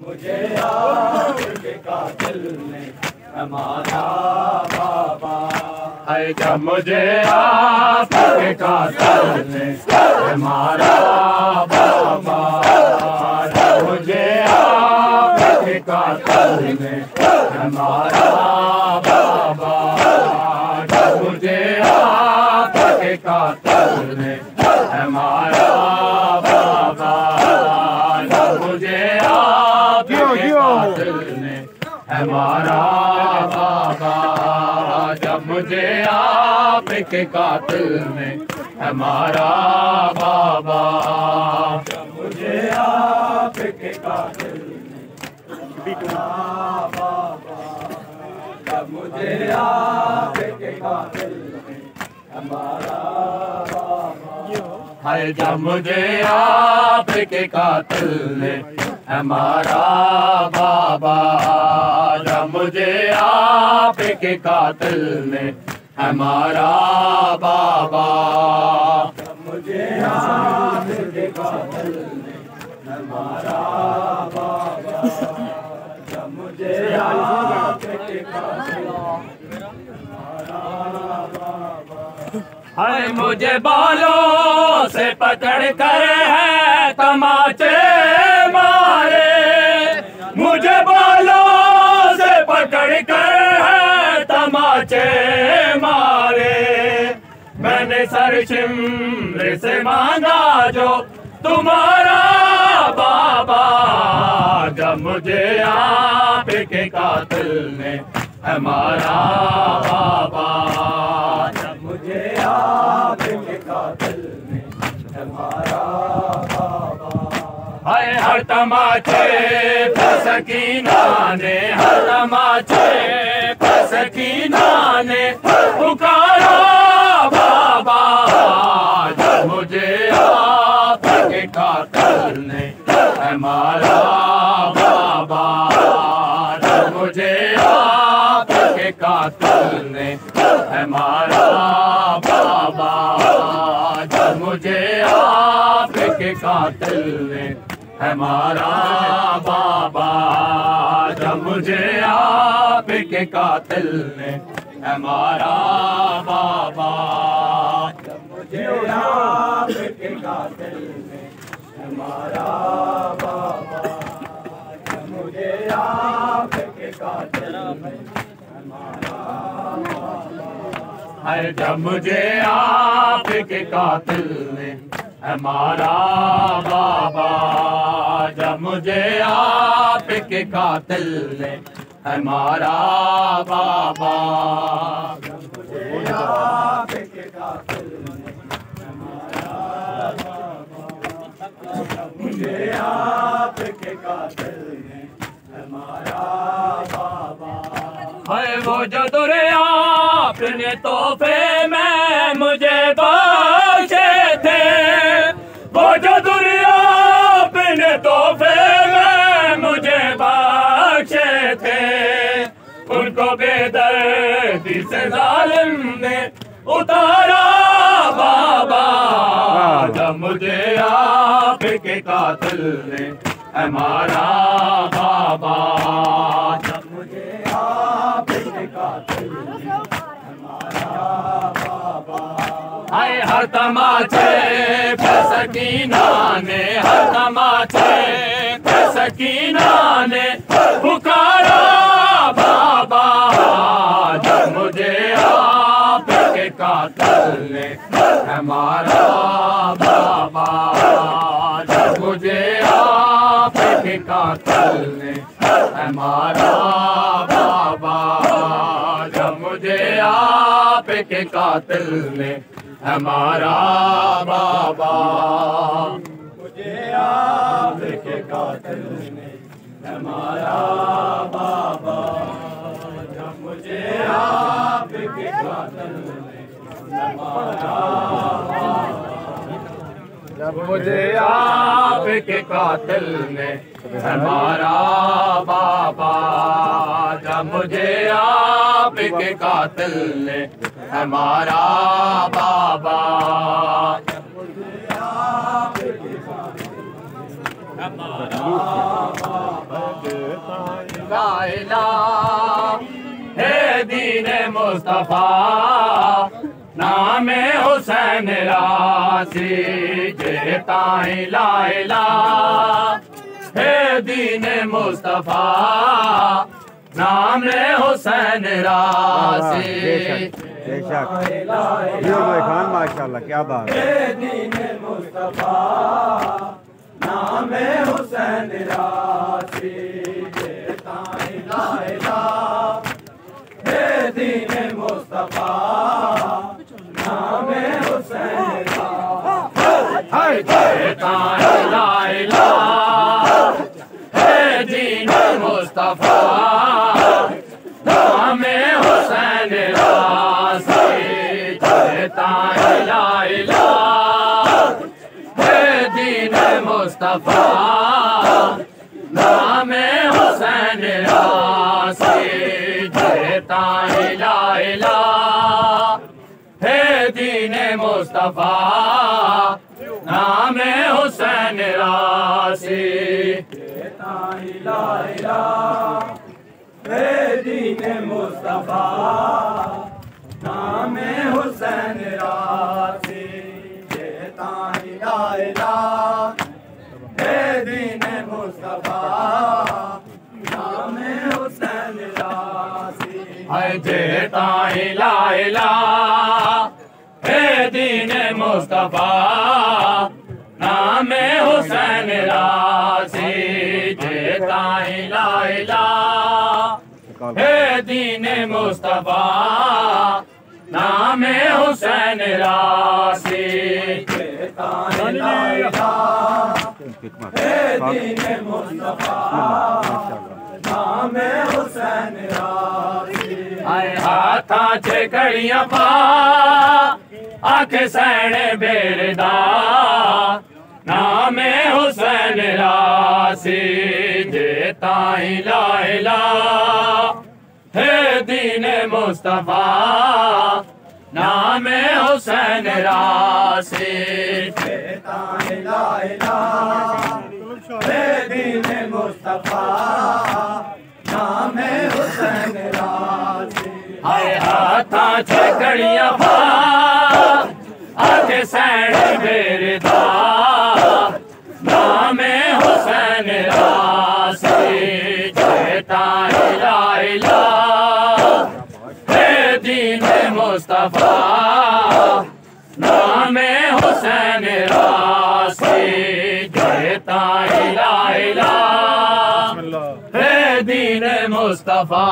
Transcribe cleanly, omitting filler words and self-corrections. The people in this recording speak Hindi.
मुझे आपके कातिल ने हमारा बाबा है, जब मुझे आपके कातिल ने हमारा बाबा, जब मुझे आपके कातिल ने हमारा बाबा, जब मुझे आपके कातिल ने हमारा बाबा, जब मुझे आपके कातिल ने हमारा बाबा, जब मुझे आपके कातिल ने हमारा बाबा, जब मुझे आपके कातिल ने हमारा बाबा, जब मुझे आपके कातिल ने हमारा बाबा है, जब मुझे आपके कातिल ने हमारा बाबा, जब मुझे आपके कातिल ने हमारा बाबा, जब मुझे आपके कातिल ने हमारा बाबा, जब मुझे आपके कातिल हमारा बाबा है, मुझे बालों से पकड़ कर है तमाचे मारे, मुझे बालों से पकड़ कर है तमाचे मारे, मैंने सर शिमले से मांगा जो तुम्हारा बाबा, जब मुझे आपके कातिल ने हमारा बाबा, जब मुझे आपके कातिल ने हमारा बाबा है, हर तमाचे पर सकीना ने, हर तमाचे पर सकीना ने पुकारा बाबा, जब मुझे आपके कातिल ने हमारा बाबा, जब मुझे आपके कातिल ने हमारा बाबा, जब मुझे आपके कातिल ने हमारा बाबा, जब मुझे आपके कातिल ने हमारा बाबा, जब मुझे आपके कातिल ने हमारा बाबा, जब मुझे आपके कातिल ने हमारा बाबा है, जब मुझे आपके कातिल ने हमारा बाबा, जब मुझे आपके कातिल ने हमारा बाबा, जब मुझे आपके कातिल ने हमारा बाबा, जब मुझे आपके कातिल ने हमारा बाबा है, वो जो दुरे आपने तोहफे में मुझे बख्शे थे, वो जो दुरे आपने तोहफे में मुझे बख्शे थे, उनको बेदर्दी से जालिम ने उतारा बाबा, जब मुझे आपके कातिल ने हमारा बाबा, जब मुझे आपके कातिल ने हमारा बाबा है, हर तमाचे पर सकीना ने, हर तमाचे पर सकीना ने पुकारा बाबा, जब मुझे आपके कातिल ने हमारा बाबा, जब मुझे आपके कातिल ने हमारा बाबा, जब मुझे आपके कातिल ने हमारा बाबा, मुझे आपके कातिल ने हमारा बाबा, जब मुझे आपके कातिल ने हमारा बाबा, जब मुझे आपके कातिल ने हमारा बाबा, जब मुझे आपके कातिल ने हमारा बाबा, जब मुझे आपके कातिल ने हमारा बाबा, ला इलाहा है दीन मुस्तफा नाम हुसैन रासी जेता ला इलाहा है दीन मुस्तफा नाम हुसैन रासी खान माशाल्लाह क्या बात है दीन मुस्तफा नाम हुसैन रासी जेता ला इलाहा है दीन मुस्तफा नाम हुसैन रासी जेता ला इलाहा है दीन मुस्तफा नाम हुसैन रासी जेता ला इलाहा है दीन मुस्तफा नाम हुसैन रासी जेता ला इलाहा है दीन मुस्तफा नाम हुसैन रासी जेता ला इलाहा है दीन मुस्तफा नाम हुसैन रासी जेता ला इलाहा है दीन मुस्तफा नाम हुसैन रासी है जेता ला इलाहा है दीन मुस्तफा नाम हुसैन रासी जेता ला इलाहा है दीन मुस्तफा नाम हुसैन रासी जेता ला इलाहा है दीन मुस्तफा नाम हुसैन रासी आए हाथा च कड़ियां पा आख सैण बेरदा नाम हुसैन रासी जेता ला इलाहा है दीन मुस्तफा नाम हुसैन रासी जेता ला इलाहा है दीन मुस्तफा नाम हुसैन रासी आए हाथा छकड़ियां पा आके सैण बेरदा नाम हुसैन रासी जेता ला इलाहा है दीन मुस्तफा नाम हुसैन रासी जेता ला इलाहा है दीन मुस्तफा।